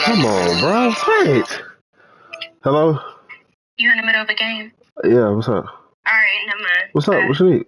Come on, bro. Wait. Hello? You in the middle of a game? Yeah, what's up? Alright, never mind. What's up? What you need?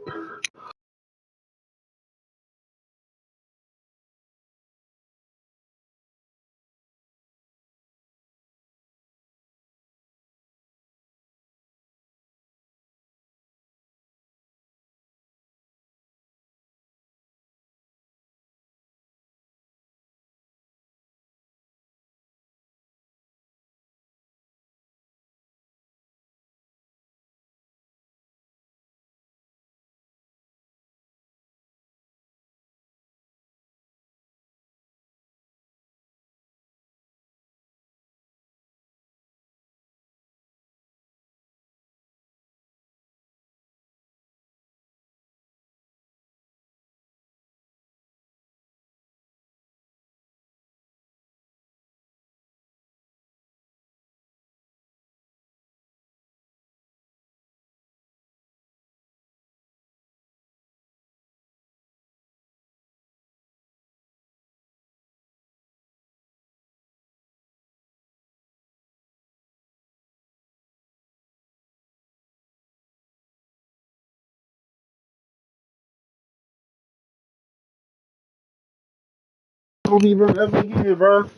Don't even ever again, bro.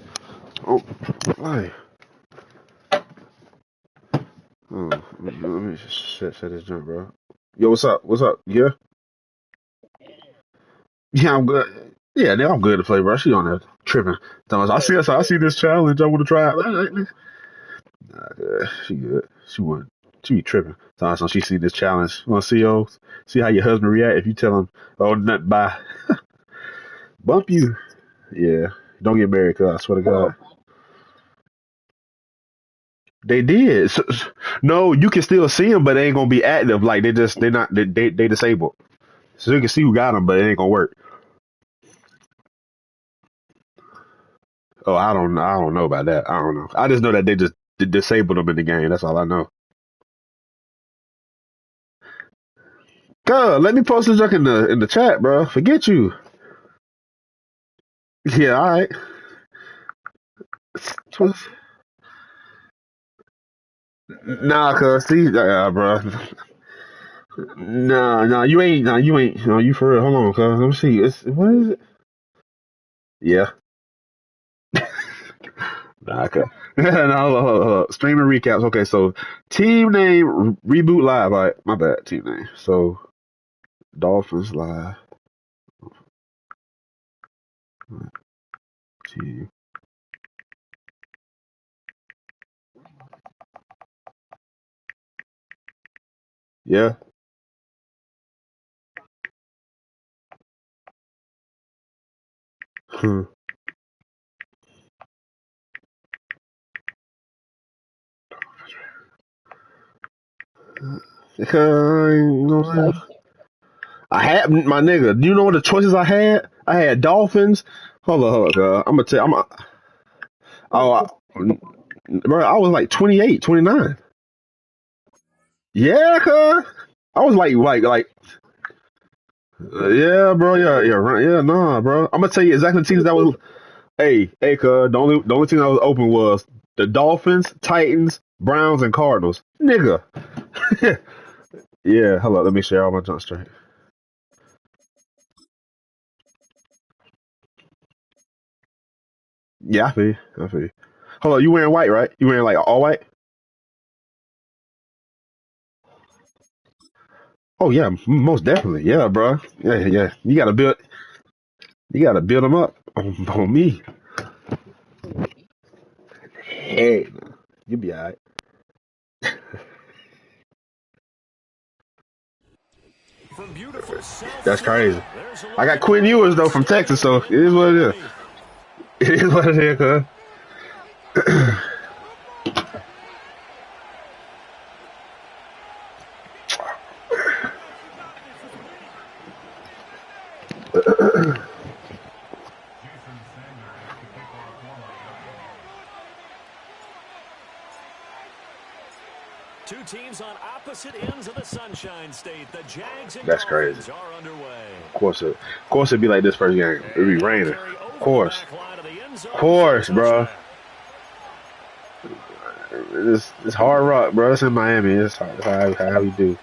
Oh, hey. Let me just set this jump, bro. Yo, what's up? What's up? Yeah? Yeah, I'm good. Yeah, I'm good to play, bro. She on there tripping. I see this challenge. I want to try it. Nah, good. She good. She be tripping. So she see this challenge. Want to see how your husband react if you tell him, oh, nothing, bye. Bump you. Yeah. Don't get married, cuz I swear to God. They did. No, you can still see them, but they ain't gonna be active. Like they disabled. So you can see who got them, but it ain't gonna work. Oh, I don't know about that. I don't know. I just know that they just disabled them in the game. That's all I know. God, let me post this junk in the chat, bro. Forget you. Yeah, all right. Nah, cuz see, bro. You ain't. No, you for real. Hold on, cuz. Let me see. What is it? Yeah. Nah, okay. No, hold on. Streaming recaps. Okay, so team name reboot live. All right, my bad. Team name. So Dolphins live. Team. Yeah. Hmm. You know what I'm saying? I had my nigga. Do you know what the choices I had? I had Dolphins. Hold on. I'm gonna tell. Oh, bro, I was like 28, 29. Yeah, cuz. I was yeah, bro. Yeah, right. Yeah, nah, bro. I'm gonna tell you exactly the teams that was. Hey, cuz. The only team that was open was the Dolphins, Titans, Browns, and Cardinals. Nigga. Yeah, hold on. Let me share all my junk straight. Yeah, I feel you. I feel you. Hold on, you wearing white, right? You wearing like all white? Oh yeah, most definitely. Yeah, bro. Yeah. You gotta build them up on me. Hey, you be alright. From beautiful South That's crazy. Florida, there's a I look got at Quinn all Ewers though the from Texas, stars so it is in what it is. Miami. It is what it is, cuz. Two teams on opposite ends of the Sunshine State. The Jags and That's crazy. Dolphins are underway. Of course it'd be like this first game. It'd be And they'll raining. carry Of over the course. back line of the end Of zone for the course, bro. touchback. It's hard rock, bro. It's in Miami. It's how we do.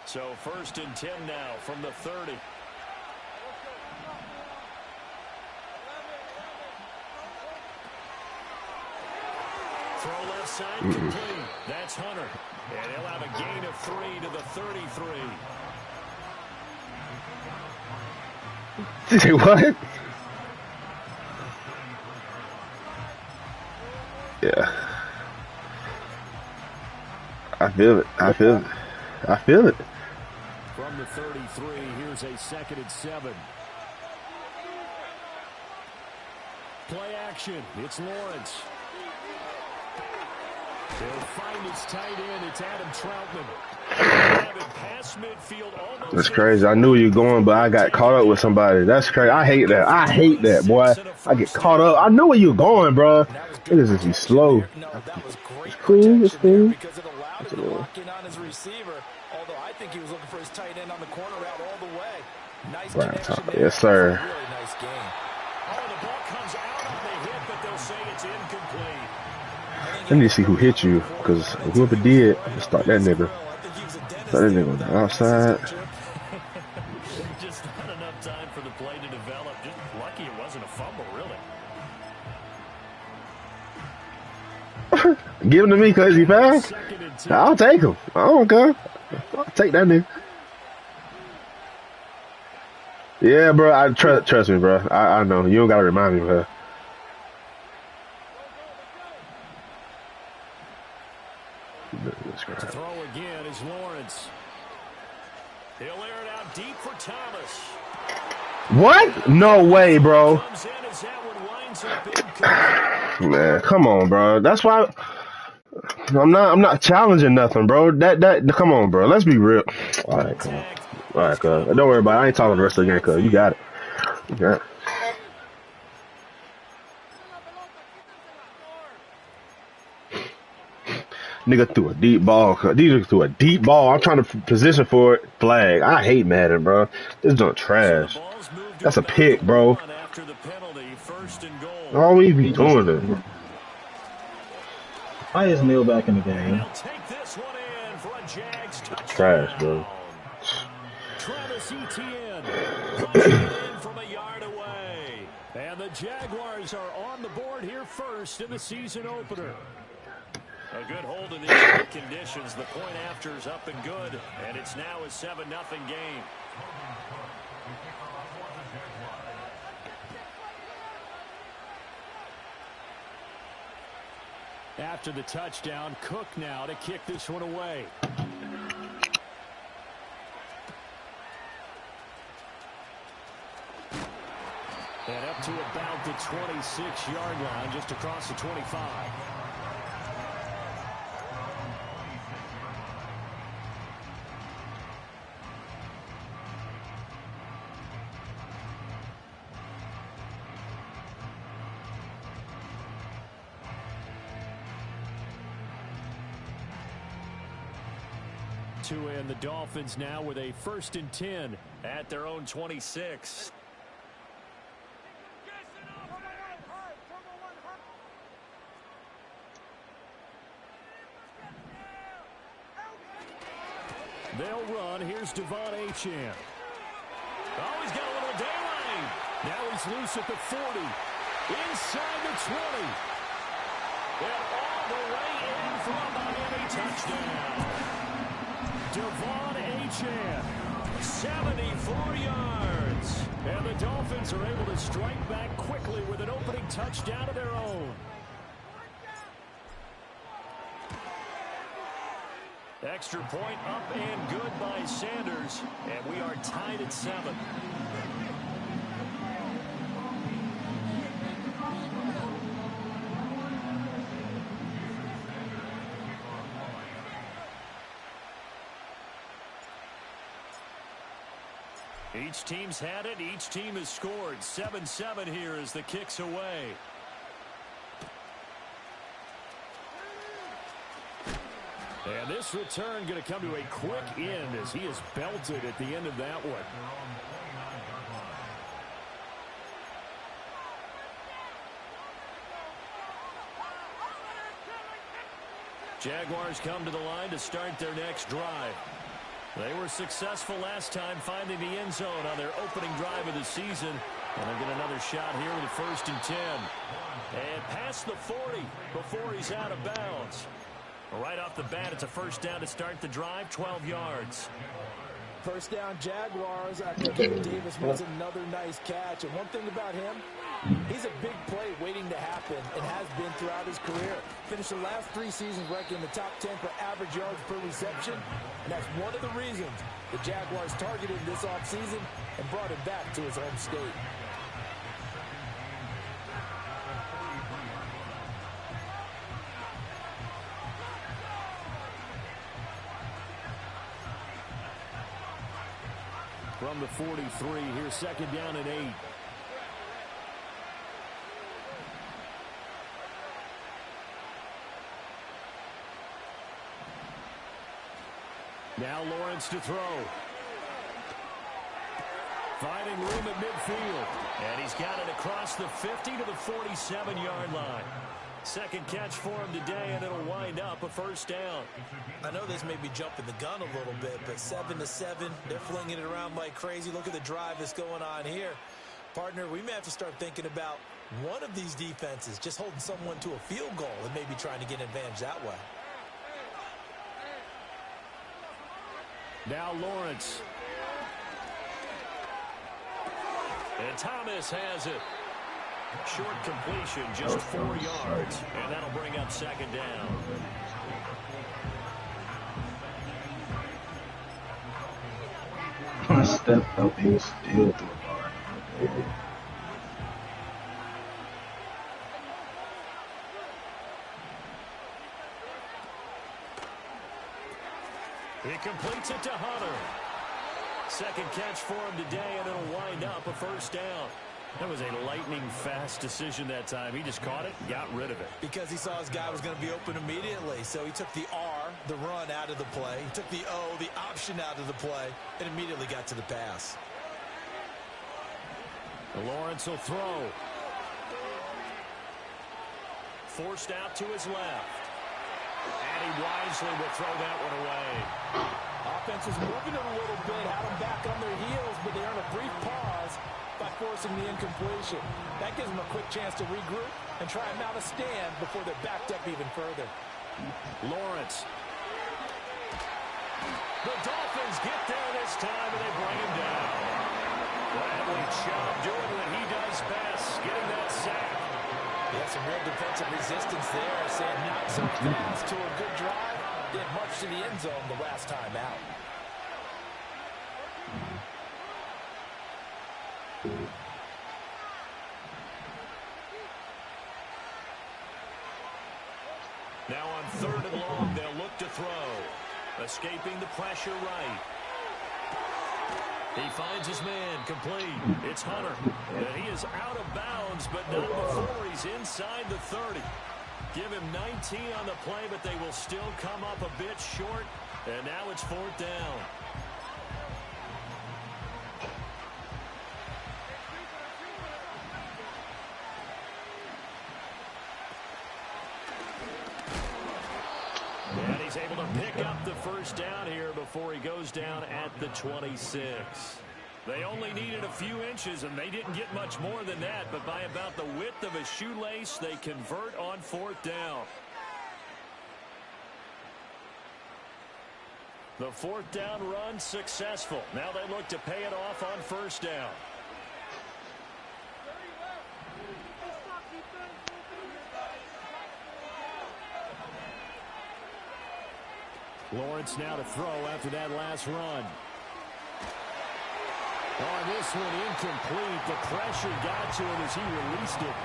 So 1st and 10 now from the 30. Throw left side complete. That's Hunter. And he'll have a gain of 3 to the 33. What? Yeah. I feel it. I feel it. I feel it. From the 33, here's a 2nd and 7. Play action. It's Lawrence. They'll find its tight end. It's Adam Troutman. That's crazy. I knew you were going, but I got caught up with somebody. That's crazy. I hate that. I hate that, boy. I get caught up. I knew where you were going, bro. Niggas just be slow. It's cool. It's cool. Because it allowed him to lock in on his receiver. Although I think he was looking for his tight end on the corner route all the way. Nice connection there. Yes, sir. Really nice game. Oh, the ball comes out on the hit, but they'll say it's incomplete. I need to see who hit you, because whoever did, start that nigga. Start that nigga on the outside. Just not enough time for the play to develop. Just lucky it wasn't a fumble, really. Give him to me because he fast. I'll take him. I don't care. I'll take that nigga. Yeah, bro. I trust me, bro. I know. You don't gotta remind me, bro. To throw again is Lawrence. He'll air it out deep for Thomas. What? No way, bro. Comes in as that one winds up Man, come on, bro. That's why I'm not challenging nothing, bro. That come on, bro. Let's be real. All right, come on. All right, cuz. Don't worry about it. I ain't talking the rest of the game, cuz. You got it. You got it. Nigga threw a deep ball. Nigga threw a deep ball. I'm trying to position for it. Flag. I hate Madden, bro. This junk trash. That's a pick, bro. All we be doing it. Why is Neil back in the game? Trash, bro. Travis Etienne punches it in from a yard away. And the Jaguars are on the board here first in the season opener. A good hold in these great conditions. The point after is up and good, and it's now a 7-0 game. After the touchdown, Cook now to kick this one away. And up to about the 26-yard line, just across the 25. And the Dolphins now with a 1st and 10 at their own 26. They'll run. Here's Devon Achane. Oh, he's got a little daylight. Now he's loose at the 40. Inside the 20. And all the way in for a Miami touchdown. Devon Achane, 74 yards. And the Dolphins are able to strike back quickly with an opening touchdown of their own. Extra point up and good by Sanders. And we are tied at 7. Each team's had it. Each team has scored. 7-7 here as the kick's away. And this return going to come to a quick end as he is belted at the end of that one. Jaguars come to the line to start their next drive. They were successful last time finding the end zone on their opening drive of the season. And they'll get another shot here with a 1st and 10. And past the 40 before he's out of bounds. Right off the bat, it's a 1st down to start the drive, 12 yards. 1st down, Jaguars. I think Davis makes another nice catch. And one thing about him, he's a big play waiting to happen and has been throughout his career. Finished the last 3 seasons ranking in the top 10 for average yards per reception. And that's one of the reasons the Jaguars targeted him this offseason and brought him back to his home state. From the 43, here's 2nd down and 8. Now Lawrence to throw. Finding room at midfield. And he's got it across the 50 to the 47-yard line. 2nd catch for him today, and it'll wind up a 1st down. I know this may be jumping the gun a little bit, but 7-7, they're flinging it around like crazy. Look at the drive that's going on here. Partner, we may have to start thinking about one of these defenses just holding someone to a field goal and maybe trying to get an advantage that way. Now Lawrence. And Thomas has it. Short completion, just 4 yards. And that'll bring up 2nd down. I stepped up, he was still through the bar. He completes it to Hunter. 2nd catch for him today, and it'll wind up a 1st down. That was a lightning-fast decision that time. He just caught it and got rid of it. Because he saw his guy was going to be open immediately. So he took the R, the run, out of the play. He took the O, the option, out of the play, and immediately got to the pass. Lawrence will throw. Forced out to his left. And he wisely will throw that one away. Offense was moving it a little bit, had them back on their heels, but they earned a brief pause by forcing the incompletion. That gives them a quick chance to regroup and try and mount a stand before they're backed up even further. Lawrence. The Dolphins get there this time, and they bring him down. Bradley Chubb doing what he does best, getting that sack. Yeah, some real defensive resistance there, saying not so fast to a good drive. Didn't march to the end zone the last time out. Now on 3rd and long, they'll look to throw. Escaping the pressure right. He finds his man complete. It's Hunter. And he is out of bounds, but not before he's inside the 30. Give him 19 on the play, but they will still come up a bit short. And now it's 4th down. And he's able to pick up the 1st down here before he goes down at the 26. They only needed a few inches, and they didn't get much more than that, but by about the width of a shoelace, they convert on 4th down. The 4th down run successful. Now they look to pay it off on 1st down. Lawrence now to throw after that last run. On this one, incomplete. The pressure got to him as he released it.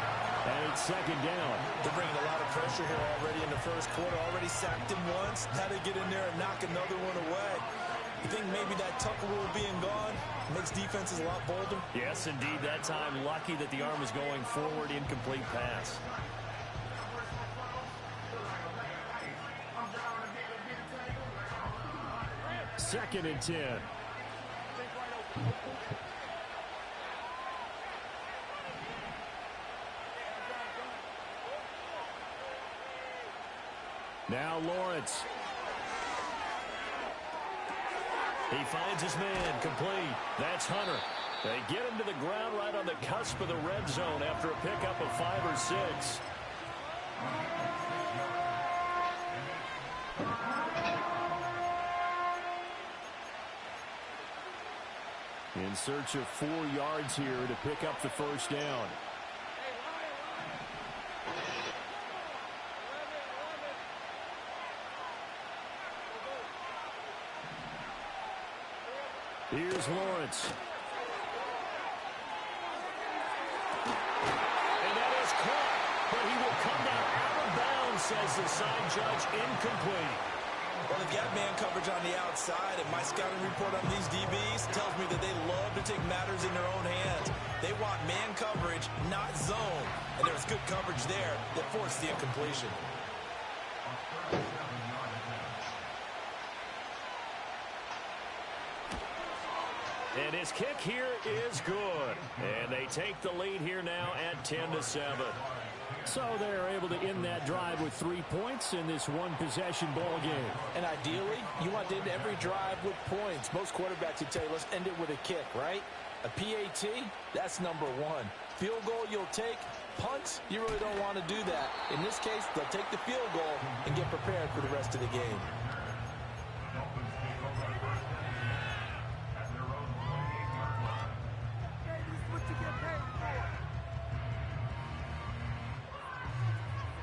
And it's 2nd down. They're bringing a lot of pressure here already in the 1st quarter. Already sacked him once. Now to get in there and knock another one away. You think maybe that Tucker rule being gone makes defenses a lot bolder? Yes, indeed. That time, lucky that the arm was going forward. Incomplete pass. 2nd and 10. Now Lawrence. He finds his man complete. That's Hunter. They get him to the ground right on the cusp of the red zone after a pickup of 5 or 6. In search of 4 yards here to pick up the first down. Here's Lawrence. And that is caught, but he will come down out of bounds, says the side judge, incomplete. Well, they've got man coverage on the outside, and my scouting report on these DBs tells me that they love to take matters in their own hands. They want man coverage, not zone. And there was good coverage there that forced the incompletion. And his kick here is good. And they take the lead here now at 10-7. So they're able to end that drive with 3 points in this one-possession ball game. And ideally, you want to end every drive with points. Most quarterbacks would tell you, let's end it with a kick, right? A PAT, that's number 1. Field goal you'll take. Punts, you really don't want to do that. In this case, they'll take the field goal and get prepared for the rest of the game.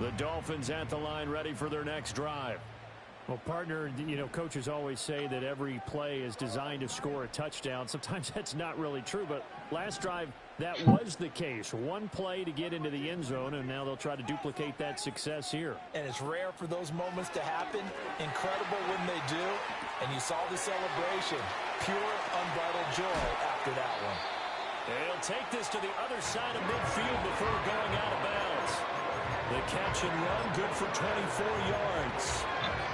The Dolphins at the line ready for their next drive. Well, partner, you know, coaches always say that every play is designed to score a touchdown. Sometimes that's not really true, but last drive, that was the case. One play to get into the end zone, and now they'll try to duplicate that success here. And it's rare for those moments to happen. Incredible when they do. And you saw the celebration. Pure, unbridled joy after that one. They'll take this to the other side of midfield before going out of bounds. The catch and run, good for 24 yards.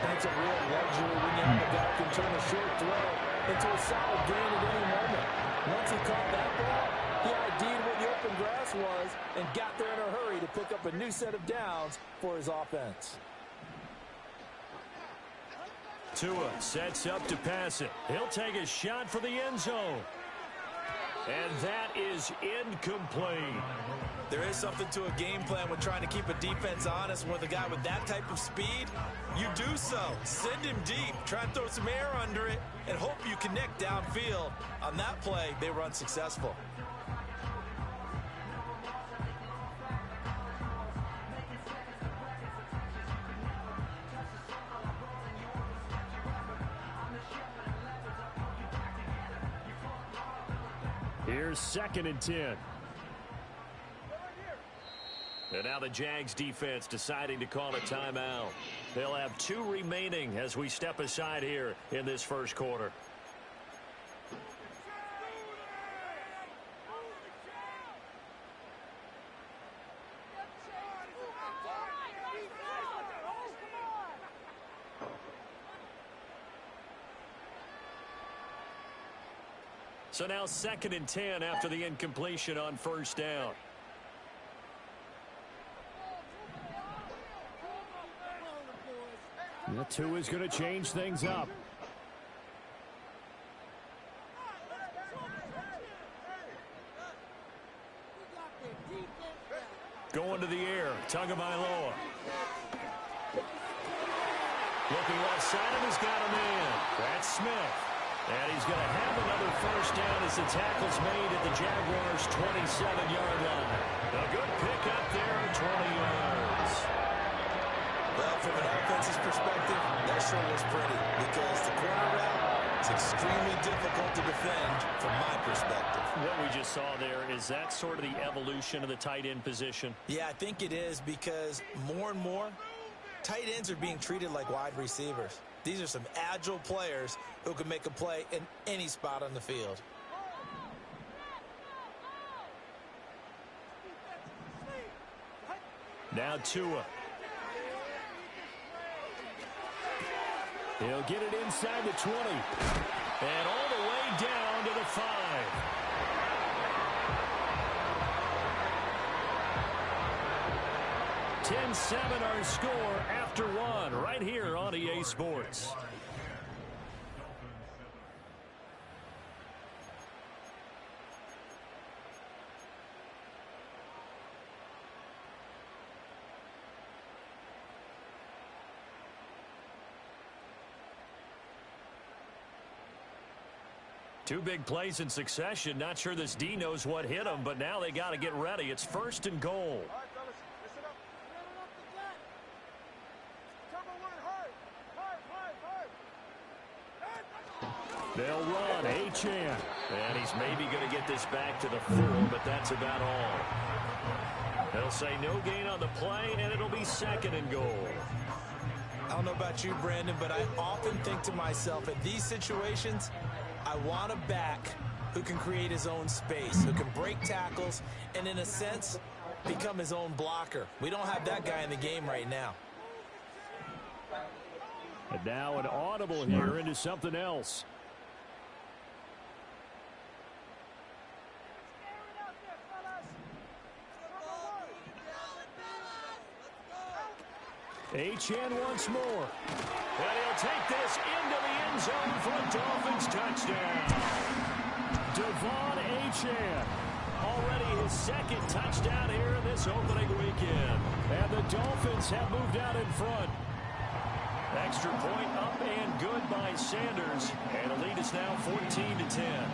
And it's a real luxury when you have a guy who can turn a short throw into a solid gain at any moment. Once he caught that ball, he ID'd where the open grass was and got there in a hurry to pick up a new set of downs for his offense. Tua sets up to pass it. He'll take a shot for the end zone. And that is incomplete. There is something to a game plan with trying to keep a defense honest. With a guy with that type of speed, you do so. Send him deep. Try and throw some air under it and hope you connect downfield. On that play, they were unsuccessful. Here's 2nd and 10. And now the Jags defense deciding to call a timeout. They'll have 2 remaining as we step aside here in this first quarter. So now 2nd and 10 after the incompletion on first down. That 2 is going to change things up. Going to the air, Tagovailoa. Looking left side, and he's got a man. That's Smith. And he's going to have another first down as the tackle's made at the Jaguars' 27-yard line. A good pickup there, 20 yards. Well, from an offense's perspective, that sure was pretty because the corner route is extremely difficult to defend from my perspective. What we just saw there, is that sort of the evolution of the tight end position? Yeah, I think it is because more and more, tight ends are being treated like wide receivers. These are some agile players who can make a play in any spot on the field. Now Tua. He'll get it inside the 20. And all the way down to the 5. 10-7 our score after 1 right here on EA Sports. Two big plays in succession. Not sure this D knows what hit him, but now they got to get ready. It's 1st and goal. They'll run Achane. And he's maybe going to get this back to the 4, but that's about all. They'll say no gain on the play, and it'll be 2nd and goal. I don't know about you, Brandon, but I often think to myself, in these situations, I want a back who can create his own space, who can break tackles, and in a sense, become his own blocker. We don't have that guy in the game right now. And now an audible here into something else. Achane once more. And he'll take this into the end zone for a Dolphins touchdown. Devon Achane. Already his 2nd touchdown here in this opening weekend. And the Dolphins have moved out in front. Extra point up and good by Sanders. And the lead is now 14-10.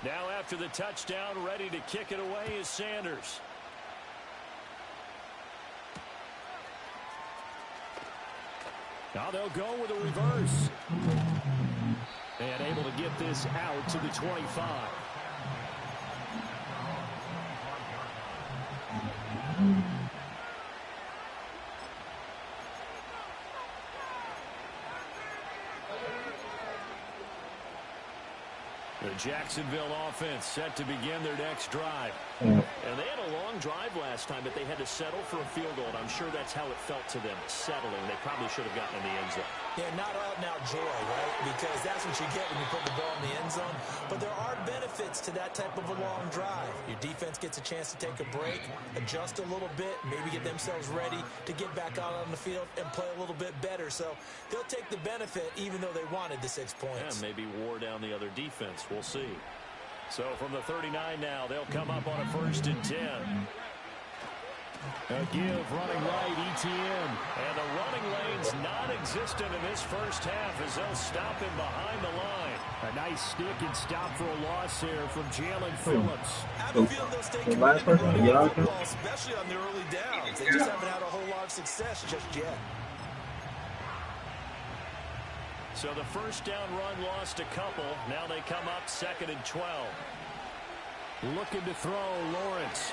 Now after the touchdown, ready to kick it away is Sanders. Now they'll go with a reverse. And able to get this out to the 25. The Jacksonville offense set to begin their next drive. And they had a long drive last time, but they had to settle for a field goal. And I'm sure that's how it felt to them, settling. They probably should have gotten in the end zone. Yeah, not out and out joy, right? Because that's what you get when you put the ball in the end zone. But there are benefits to that type of a long drive. Your defense gets a chance to take a break, adjust a little bit, maybe get themselves ready to get back out on the field and play a little bit better. So they'll take the benefit even though they wanted the 6 points. Yeah, maybe wore down the other defense. We'll see. So from the 39 now, they'll come up on a 1st and 10. A give running right, ETN. And the running lane's non-existent in this first half as they'll stop him behind the line. A nice stick and stop for a loss there from Jalen Phillips. I have a feeling they'll stay committed to running the football, especially on the early downs. They just haven't had a whole lot of success just yet. So the first down run lost a couple. Now they come up 2nd and 12. Looking to throw, Lawrence.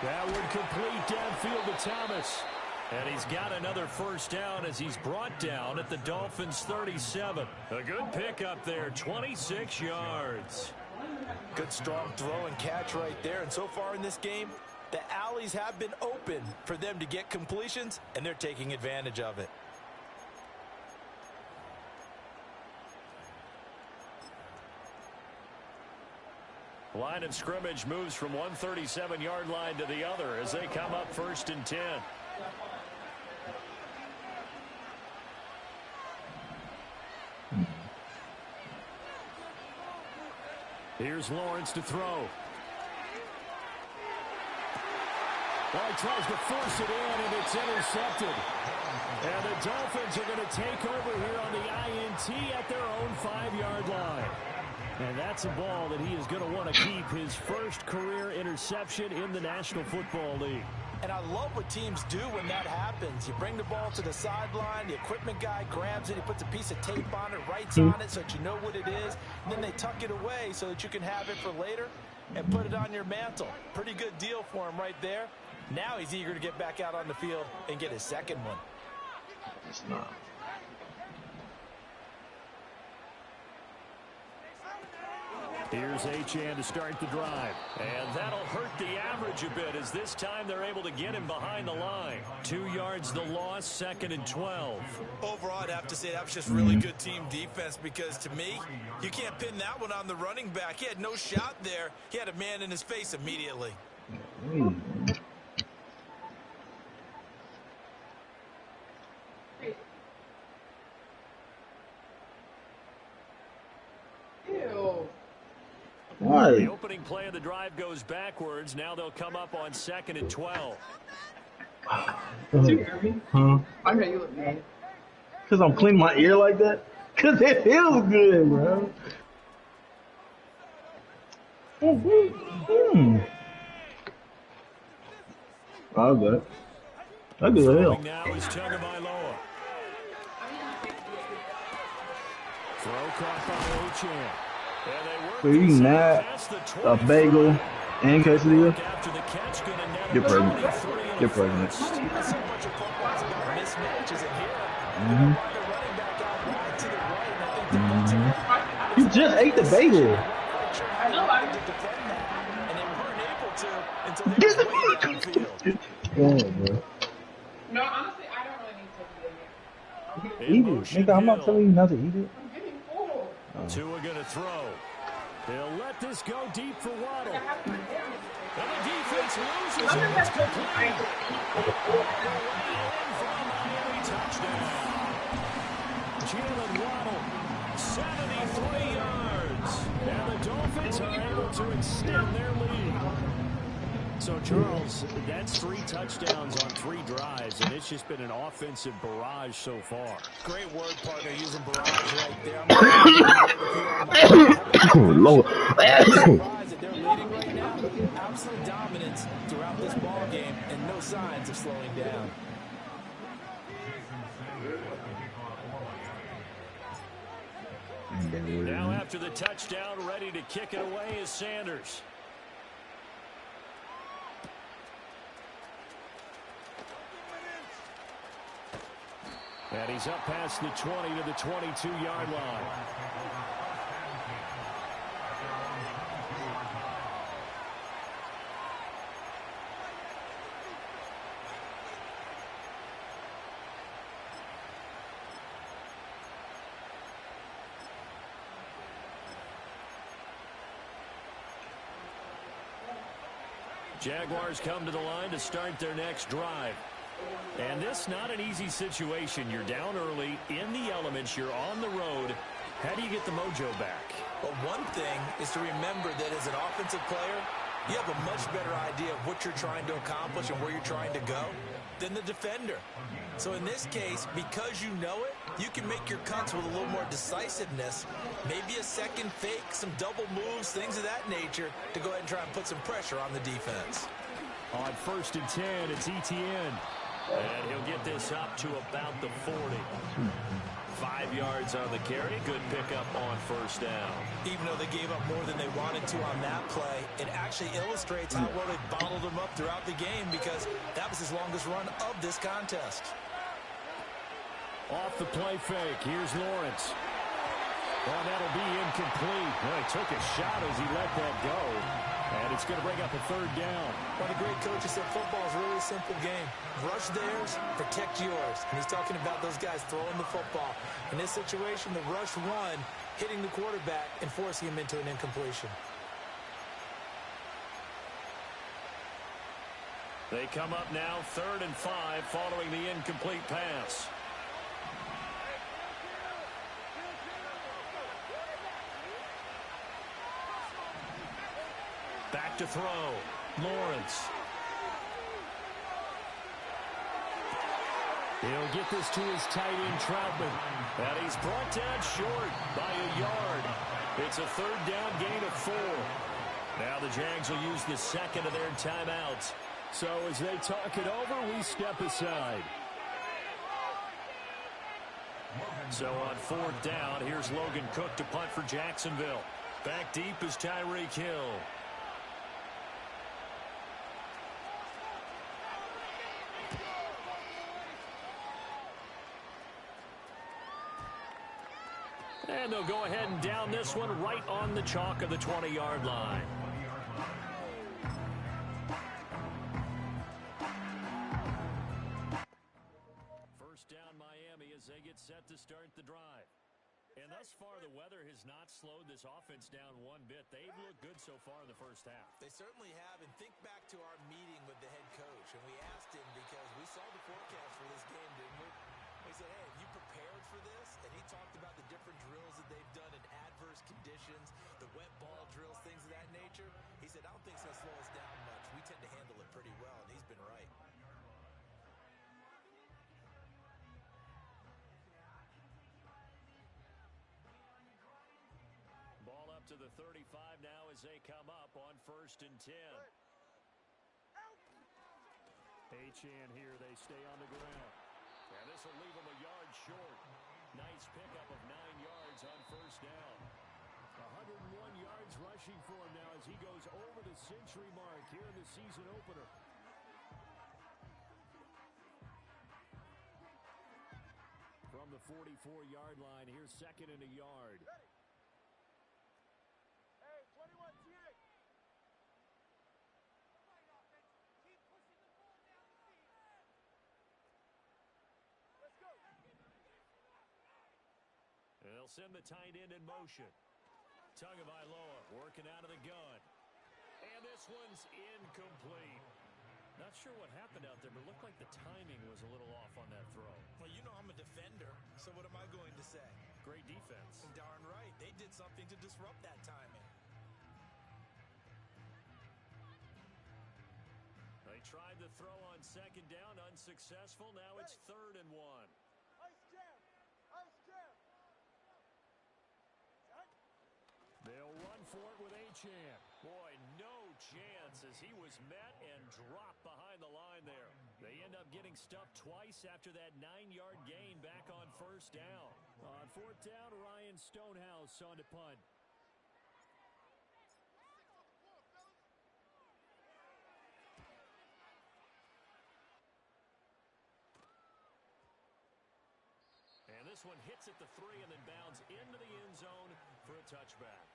That would complete downfield to Thomas. And he's got another first down as he's brought down at the Dolphins' 37. A good pickup there, 26 yards. Good strong throw and catch right there. And so far in this game, the alleys have been open for them to get completions, and they're taking advantage of it. Line of scrimmage moves from one 37-yard line to the other as they come up 1st and 10. Here's Lawrence to throw. Well, he tries to force it in, and it's intercepted. And the Dolphins are going to take over here on the INT at their own 5-yard line. And that's a ball that he is going to want to keep, his first career interception in the National Football League. And I love what teams do when that happens. You bring the ball to the sideline, the equipment guy grabs it, he puts a piece of tape on it, writes on it so that you know what it is, and then they tuck it away so that you can have it for later and put it on your mantle. Pretty good deal for him right there. Now he's eager to get back out on the field and get his second one. It's not. Here's Achane to start the drive. And that'll hurt the average a bit as this time they're able to get him behind the line. 2 yards the loss, 2nd and 12. Overall, I'd have to say that was just really good team defense because to me, you can't pin that one on the running back. He had no shot there. He had a man in his face immediately. Why? The opening play of the drive goes backwards. Now they'll come up on 2nd and 12. Did you hear me? Huh? I heard you look mad. Because I'm cleaning my ear like that? Because it feels good, bro. Oh, good. That's good hell. Now is Tagovailoa. Throw caught by Achane. So you eating that, a bagel, and quesadilla? Get pregnant. Get pregnant. You just ate the bagel. I know. I did defend that, and they weren't able to until they were way downfield. Go ahead, bro. No, honestly, I don't really need to Eat it. Nigga, I'm not telling you not to eat it. I'm getting full. Tua gonna throw. He'll let this go deep for Waddle. And the defense loses it. It's complete. Miami touchdown. Jalen Waddle, 73 yards. And the Dolphins are able to extend their lead. So, Charles, that's 3 touchdowns on 3 drives, and it's just been an offensive barrage so far. Great word, partner, using barrage right there. Lord. They're leading right now. Absolute dominance throughout this ball game, and no signs of slowing down. Now after the touchdown, ready to kick it away is Sanders. And he's up past the 20 to the 22-yard line. Jaguars come to the line to start their next drive. And this not an easy situation. You're down early, in the elements, you're on the road. How do you get the mojo back? Well, one thing is to remember that as an offensive player, you have a much better idea of what you're trying to accomplish and where you're trying to go than the defender. So in this case, because you know it, you can make your cuts with a little more decisiveness, maybe a second fake, some double moves, things of that nature, to go ahead and try and put some pressure on the defense. On 1st and 10, it's ETN. And he'll get this up to about the 40. 5 yards on the carry. Good pickup on 1st down. Even though they gave up more than they wanted to on that play, it actually illustrates how well they bottled them up throughout the game because that was his longest run of this contest. Off the play fake. Here's Lawrence. Well, that'll be incomplete. Well, he took a shot as he let that go. And it's going to bring up a 3rd down. One of the great coaches said football is really a simple game. Rush theirs, protect yours. And he's talking about those guys throwing the football. In this situation, the rush one, hitting the quarterback and forcing him into an incompletion. They come up now 3rd and 5 following the incomplete pass. Back to throw. Lawrence. He'll get this to his tight end, Troutman. And he's brought down short by a yard. It's a 3rd down gain of 4. Now the Jags will use the 2nd of their timeouts. So as they talk it over, we step aside. So on 4th down, here's Logan Cook to punt for Jacksonville. Back deep is Tyreek Hill. And they'll go ahead and down this one right on the chalk of the 20-yard line. First down Miami as they get set to start the drive. And thus far, the weather has not slowed this offense down one bit. They've looked good so far in the first half. They certainly have. And think back to our meeting with the head coach. And we asked him because we saw the forecast for this game, didn't we? We said, hey, have you prepared for this? And he talked about the different drills that they've done in adverse conditions, the wet ball drills, things of that nature. He said, I don't think it's going to slow us down much. We tend to handle it pretty well, and he's been right. Ball up to the 35 now as they come up on 1st and 10. Achane here. They stay on the ground. And this will leave them a yard short. Nice pickup of 9 yards on 1st down. 101 yards rushing for him now as he goes over the century mark here in the season opener. From the 44-yard line, here's 2nd and a yard. Hey, 21 T8. And they'll send the tight end in motion. Tagovailoa working out of the gun. And this one's incomplete. Not sure what happened out there, but it looked like the timing was a little off on that throw. Well, you know I'm a defender, so what am I going to say? Great defense. Darn right. They did something to disrupt that timing. They tried the throw on 2nd down, unsuccessful. Now it's 3rd and 1. Ice jam. Ice jam. They'll run for it with Achane. Boy, no chance as he was met and dropped behind the line there. They end up getting stuffed twice after that 9-yard gain back on 1st down. On 4th down, Ryan Stonehouse on to punt. And this one hits at the 3 and then bounds into the end zone for a touchback.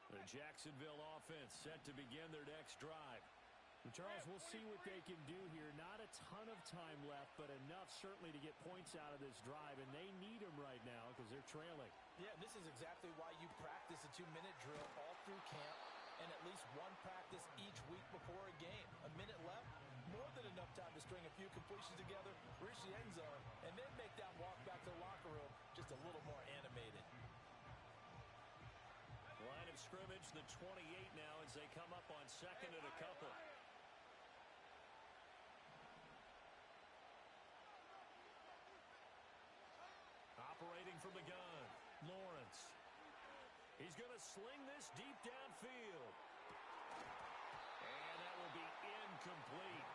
The Jacksonville offense set to begin their next drive. And Charles, we'll see what they can do here. Not a ton of time left, but enough certainly to get points out of this drive. And they need them right now because they're trailing. Yeah, this is exactly why you practice a 2-minute drill all through camp and at least one practice each week before a game. A minute left, more than enough time to string a few completions together, reach the end zone, and then make that walk back to the locker room just a little more animated. Line of scrimmage, the 28 now as they come up on 2nd and a couple. Operating from the gun, Lawrence. He's going to sling this deep downfield. And that will be incomplete.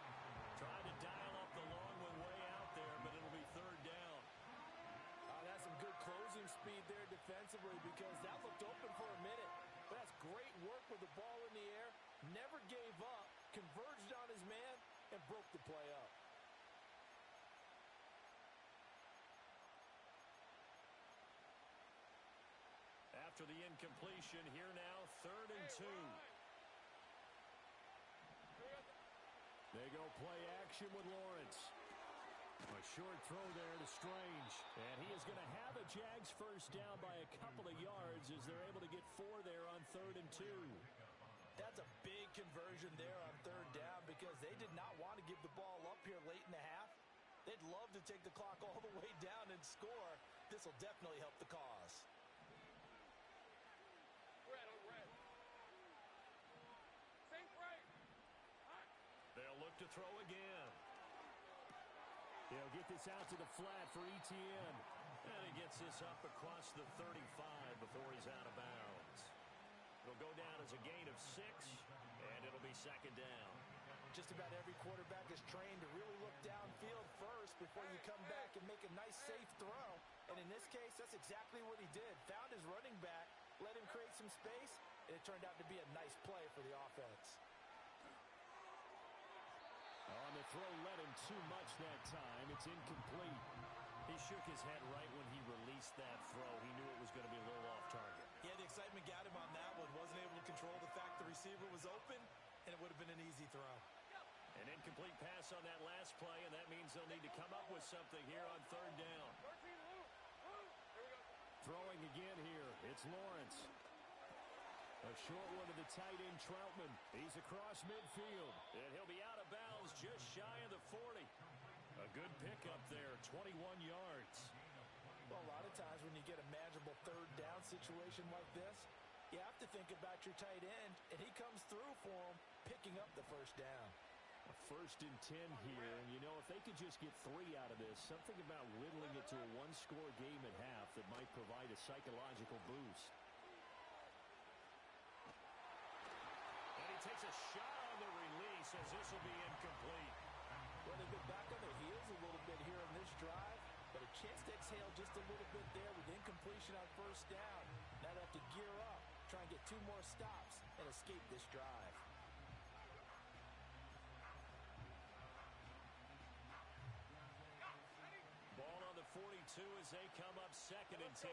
Trying to dial up the long one way out there, but it'll be 3rd down. That's some good closing speed there defensively because that looked open for a minute. But that's great work with the ball in the air. Never gave up, converged on his man, and broke the play up. After the incompletion, here now, 3rd and 2. They go play action with Lawrence. A short throw there to Strange. And he is going to have a Jags first down by a couple of yards as they're able to get 4 there on 3rd and 2. That's a big conversion there on 3rd down because they did not want to give the ball up here late in the half. They'd love to take the clock all the way down and score. This will definitely help the cause. They'll look to throw again. They'll get this out to the flat for Etienne. And he gets this up across the 35 before he's out of bounds. It'll go down as a gain of 6, and it'll be 2nd down. Just about every quarterback is trained to really look downfield first before you come back and make a nice, safe throw. And in this case, that's exactly what he did. Found his running back, let him create some space, and it turned out to be a nice play for the offense. throw led him too much that time. It's incomplete. He shook his head right when he released that throw. He knew it was going to be a little off target. Yeah, the excitement got him on that one. Wasn't able to control the fact the receiver was open, and it would have been an easy throw. An incomplete pass on that last play, and that means they'll need to come up with something here on third down. Throwing again here, it's Lawrence. A short one to the tight end, Troutman. He's across midfield, and he'll be out of bounds just shy of the 40. A good pickup there, 21 yards. Well, a lot of times when you get a manageable third down situation like this, you have to think about your tight end, and he comes through for him, picking up the first down. A 1st and 10 here, and you know, if they could just get 3 out of this, something about whittling it to a one-score game at half that might provide a psychological boost. And he takes a shot on the release as this will be incomplete. Well, they've been back on their heels a little bit here on this drive, but a chance to exhale just a little bit there with incompletion on first down. Now they have to gear up, try and get 2 more stops, and escape this drive. Ball on the 42 as they come up 2nd and 10.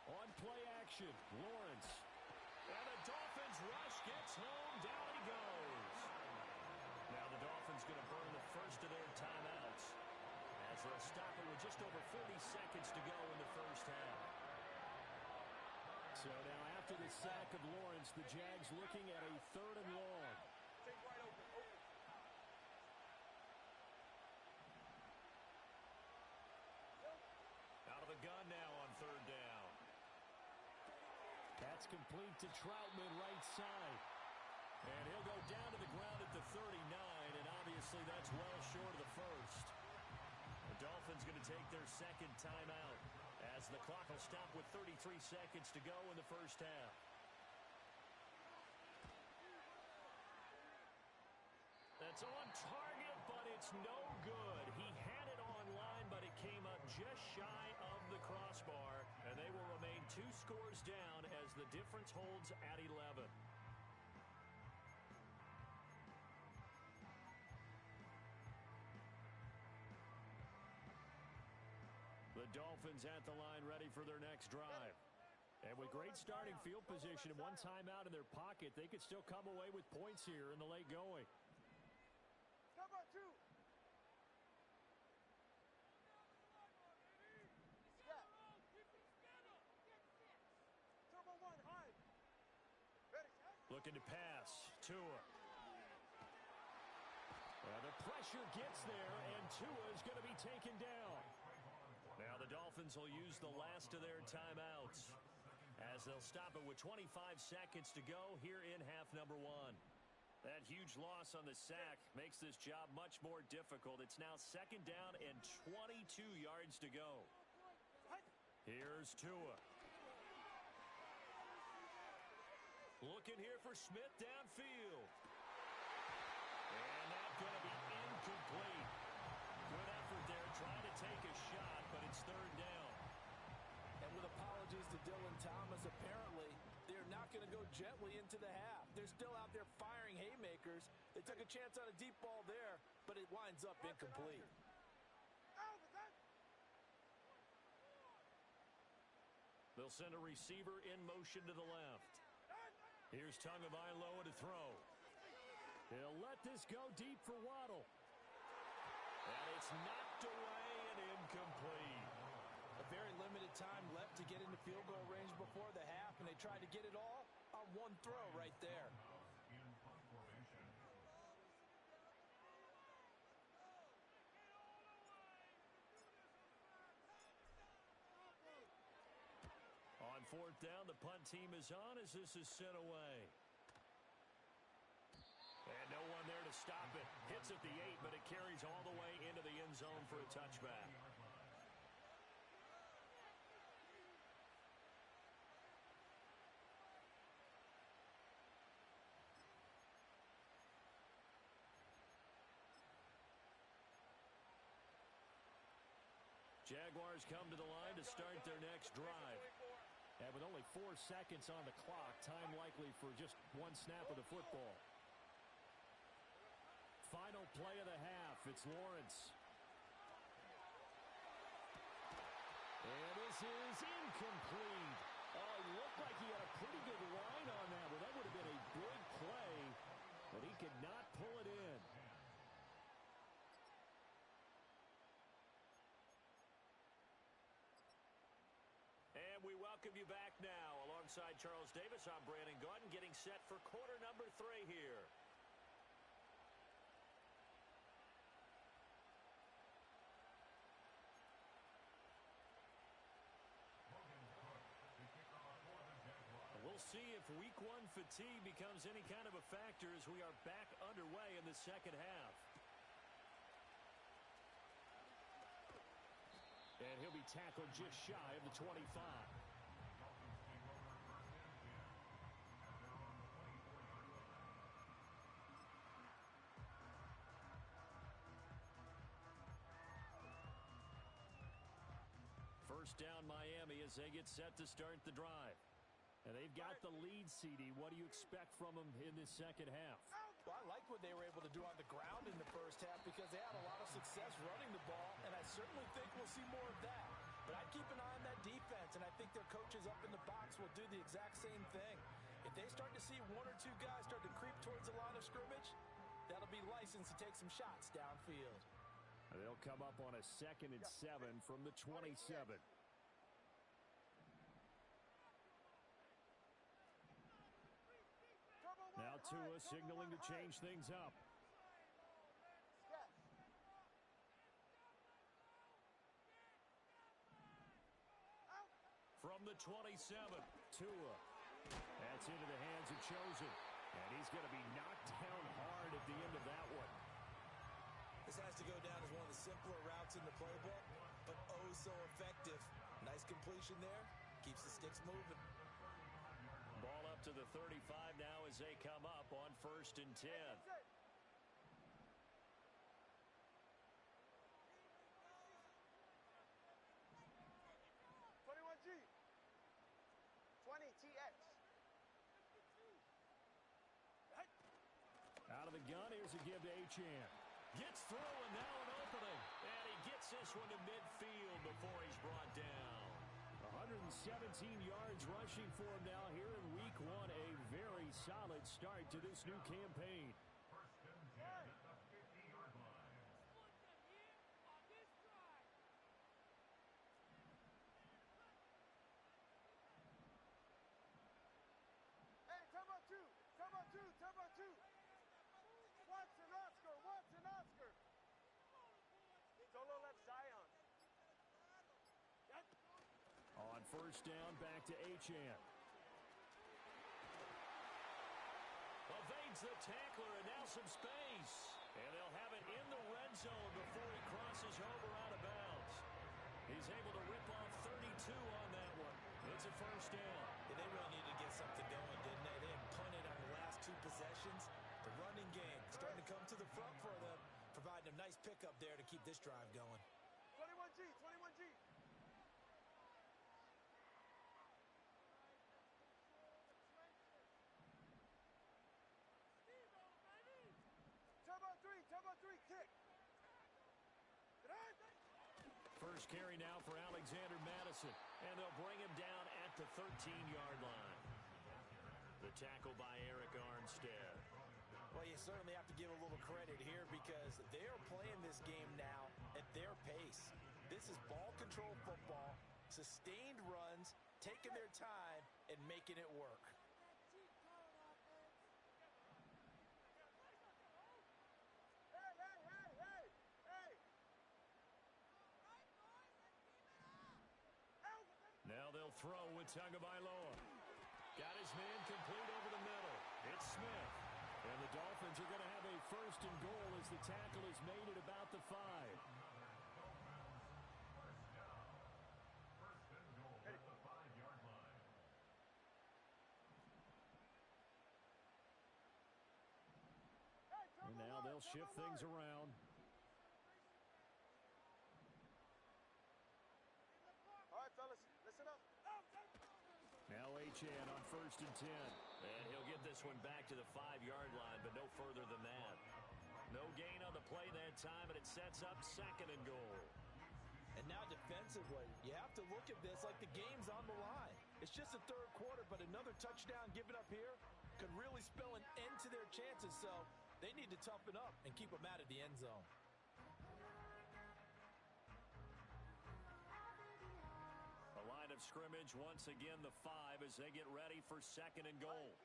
On play action, Lawrence. And the Dolphins rush gets home. Down he goes. Now the Dolphins going to burn the first of their timeouts as they'll stop it with just over 40 seconds to go in the first half. So now after the sack of Lawrence, the Jags looking at a 3rd and long. Out of the gun now on 3rd down. That's complete to Troutman, right side. And he'll go down to the ground at the 39, and obviously that's well short of the first. The Dolphins going to take their 2nd timeout as the clock will stop with 33 seconds to go in the first half. That's on target, but it's no good. He had it on line, but it came up just shy of the crossbar, and they will remain 2 scores down as the difference holds at 11. The Dolphins at the line ready for their next drive. And with great starting field position and 1 timeout in their pocket, they could still come away with points here in the late going. Cover 2. Step. Turbo 1, high. Ready, set. Looking to pass. Tua. The pressure gets there, and Tua is going to be taken down. Now the Dolphins will use the last of their timeouts as they'll stop it with 25 seconds to go here in half number 1. That huge loss on the sack makes this job much more difficult. It's now 2nd down and 22 yards to go. Here's Tua. Looking here for Smith downfield. And that's going to be incomplete. Good effort there trying to take a shot, but it's 3rd down. And with apologies to Dylan Thomas, apparently they're not going to go gently into the half. They're still out there firing haymakers. They took a chance on a deep ball there, but it winds up incomplete. They'll send a receiver in motion to the left. Here's Tagovailoa to throw. He'll let this go deep for Waddle. And it's knocked away and incomplete. A very limited time left to get into field goal range before the half, and they tried to get it all on 1 throw right there. On 4th down, the punt team is on as this is sent away. And no one there to stop it. Hits at the 8, but it carries all the way into the end zone for a touchback. Jaguars come to the line to start their next drive. And with only 4 seconds on the clock, time likely for just one snap of the football. Final play of the half. It's Lawrence. And this is incomplete. Oh, it looked like he had a pretty good line on that one. That would have been a big play, but he could not pull it in. And we welcome you back now. Alongside Charles Davis, I'm Brandon Gaudin, getting set for quarter number 3 here. We'll see if week 1 fatigue becomes any kind of a factor as we are back underway in the second half. And he'll be tackled just shy of the 25. First down Miami as they get set to start the drive. And they've got the lead, CD. What do you expect from them in this second half? Well, I like what they were able to do on the ground in the first half because they had a lot of success running the ball, and I certainly think we'll see more of that. But I'd keep an eye on that defense, and I think their coaches up in the box will do the exact same thing. If they start to see 1 or 2 guys start to creep towards the line of scrimmage, that'll be licensed to take some shots downfield. They'll come up on a 2nd and 7 from the 27. Now Tua signaling to change things up. From the 27, Tua. That's into the hands of Chosen. And he's going to be knocked down hard at the end of that one. This has to go down as one of the simpler routes in the playbook, but oh so effective. Nice completion there. Keeps the sticks moving. Ball up to the 35 now as they come up on 1st and 10. G. 20 TX. Out of the gun, here's a give to Achane. Gets through and now an opening. And he gets this one to midfield before he's brought down. 117 yards rushing for him now here in week 1. A very solid start to this new campaign. First and 10 at the 50-yard line. Turbo 2. Watson, Oscar. Solo left Zion. On 1st down, back to Achane. Evades the tackler and now some space. And they'll have it in the red zone before he crosses over out of bounds. He's able to rip off 32 on that one. It's a 1st down. Yeah, they really needed to get something going, didn't they? They had punted on the last 2 possessions. The running game starting to come to the front for them, providing a nice pickup there to keep this drive going. 21G. Turbo 3, kick. First carry now for Alexander Madison, and they'll bring him down at the 13-yard line. The tackle by Eric Armstead. Well, you certainly have to give a little credit here because they are playing this game now at their pace. This is ball control football, sustained runs, taking their time, and making it work. Now they'll throw with Tagovailoa. Got his man complete over the middle. It's Smith. And the Dolphins are going to have a 1st and goal as the tackle is made at about the 5. First and goal at the 5-yard line. And now they'll shift things around. All right, fellas, listen up. Achane on 1st and 10. And he'll get this one back to the 5-yard line, but no further than that. No gain on the play that time, and it sets up 2nd and goal. And now defensively, you have to look at this like the game's on the line. It's just the 3rd quarter, but another touchdown given up here could really spell an end to their chances, so they need to toughen up and keep them out of the end zone. A line of scrimmage, once again the 5 as they get ready for 2nd and goal.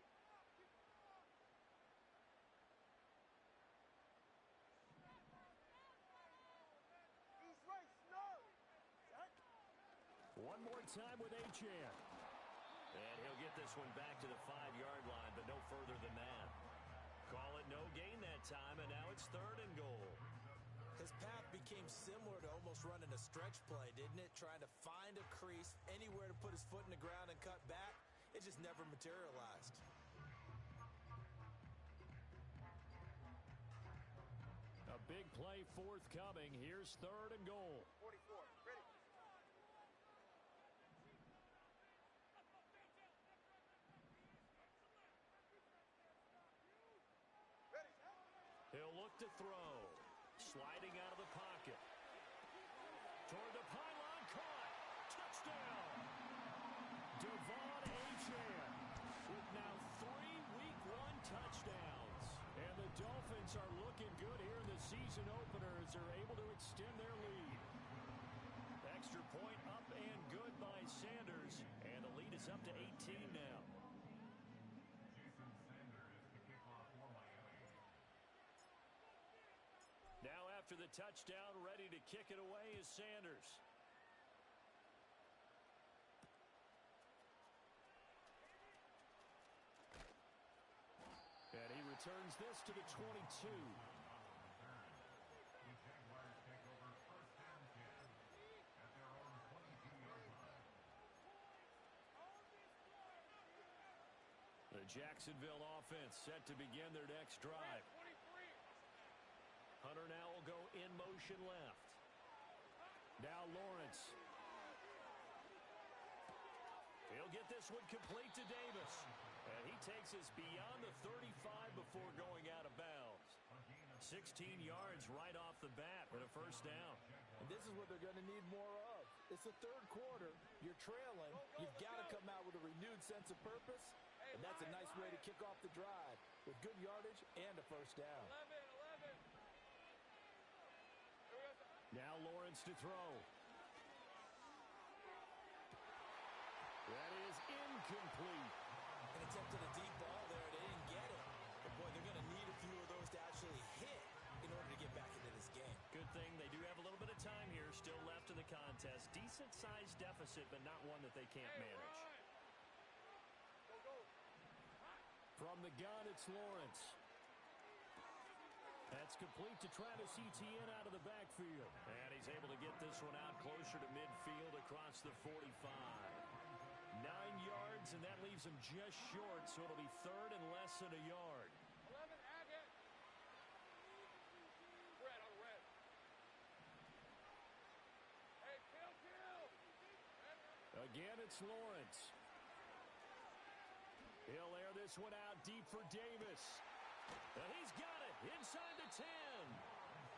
One more time with Achane. And he'll get this one back to the 5-yard line, but no further than that. Call it no gain that time, and now it's 3rd and goal. His path became similar to almost running a stretch play, didn't it? Trying to find a crease, anywhere to put his foot in the ground and cut back. It just never materialized. A big play forthcoming. Here's 3rd and goal. 44, ready. He'll look to throw. Sliding out of the pocket. Toward the pylon, caught. Touchdown. Devon Achane with now 3 Week 1 touchdowns. And the Dolphins are looking good here in the season opener as they're able to extend their lead. Extra point up and good by Sanders. And the lead is up to 18 now. Now after the touchdown, ready to kick it away is Sanders. And he returns this to the 22. The Jacksonville offense set to begin their next drive. Hunter now will go in motion left. Now Lawrence. He'll get this one complete to Davis. And he takes us beyond the 35 before going out of bounds. 16 yards right off the bat and a 1st down. And this is what they're going to need more of. It's the 3rd quarter. You're trailing. You've got to come out with a renewed sense of purpose. And that's a nice way to kick off the drive with good yardage and a 1st down. 11. Now Lawrence to throw. That is incomplete. And attempted a deep ball there. They didn't get it. But, boy, they're going to need a few of those to actually hit in order to get back into this game. Good thing they do have a little bit of time here still left in the contest. Decent-sized deficit, but not one that they can't manage. From the gun, it's Lawrence. That's complete to Travis Etienne out of the backfield. And he's able to get this one out closer to midfield across the 45. 9 yards, and that leaves him just short, so it'll be 3rd and less than a yard. 11, add it. Red on red. Hey, kill. Again, it's Lawrence. He'll air this one out deep for Davis. And he's got it inside the 10.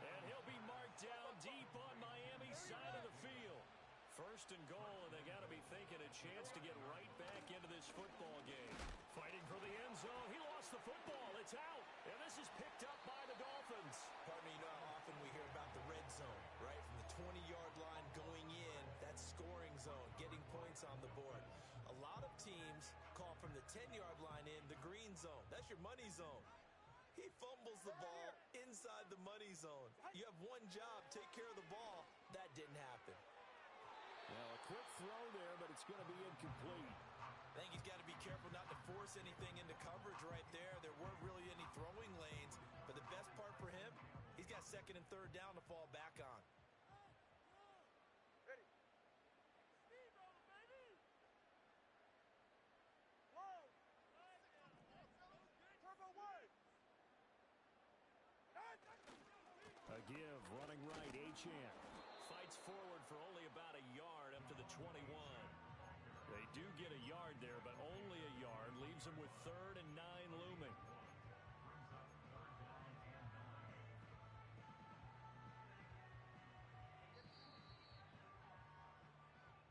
And he'll be marked down deep on Miami's side of the field. 1st and goal, and they got to be thinking a chance to get right back into this football game. Fighting for the end zone. He lost the football. It's out. And this is picked up by the Dolphins. Pardon me, you know how often we hear about the red zone, right? From the 20-yard line going in, that scoring zone, getting points on the board. A lot of teams call from the 10-yard line in the green zone. That's your money zone. He fumbles the ball inside the money zone. You have one job, take care of the ball. That didn't happen. Well, a quick throw there, but it's going to be incomplete. I think he's got to be careful not to force anything into coverage right there. There weren't really any throwing lanes, but the best part for him, he's got 2nd and 3rd down to fall back on. Ready. Whoa. Turbo 1. A give, running right, Achane. Fights forward for only about a yard up to the 21. They do get a yard there, but only leaves them with 3rd and 9 looming.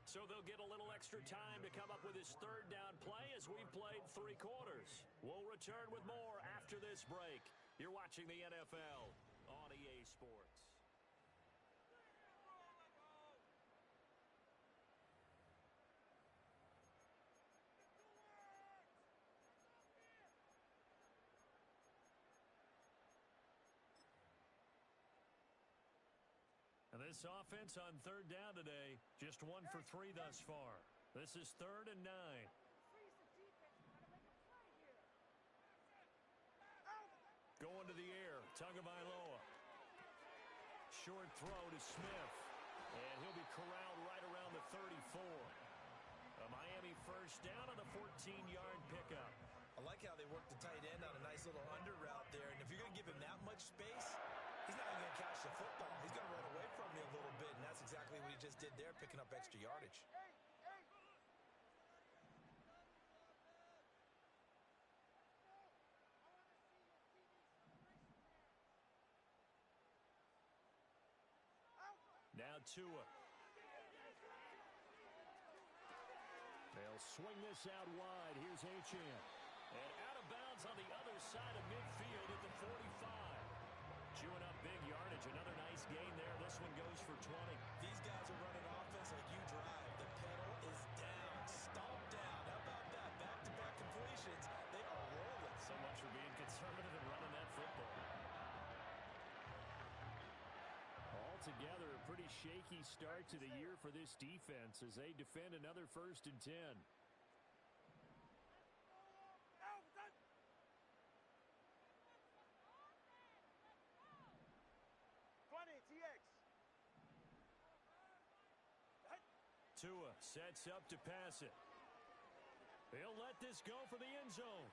So they'll get a little extra time to come up with his 3rd down play as we've played 3 quarters. We'll return with more after this break. You're watching the NFL on EA Sports. And this offense on 3rd down today, just 1 for 3 thus far. This is 3rd and 9. Going to the air, Tagovailoa. Short throw to Smith. And he'll be corralled right around the 34. A Miami first down on a 14-yard pickup. I like how they worked the tight end on a nice little under route there. And if you're going to give him that much space, he's not even going to catch the football. He's going to run away from me a little bit, and that's exactly what he just did there, picking up extra yardage. Now Tua. They'll swing this out wide. Here's Achane. And out of bounds on the other side of midfield at the 45. Chewing up big yardage. Another nice gain there. This one goes for 20. These guys are running offense like you drive. The pedal is down. Stomp down. How about that? Back-to-back completions. They are rolling. So much for being conservative and running that football. Altogether, a pretty shaky start to the year for this defense as they defend another 1st and 10. Tua sets up to pass it. He'll let this go for the end zone.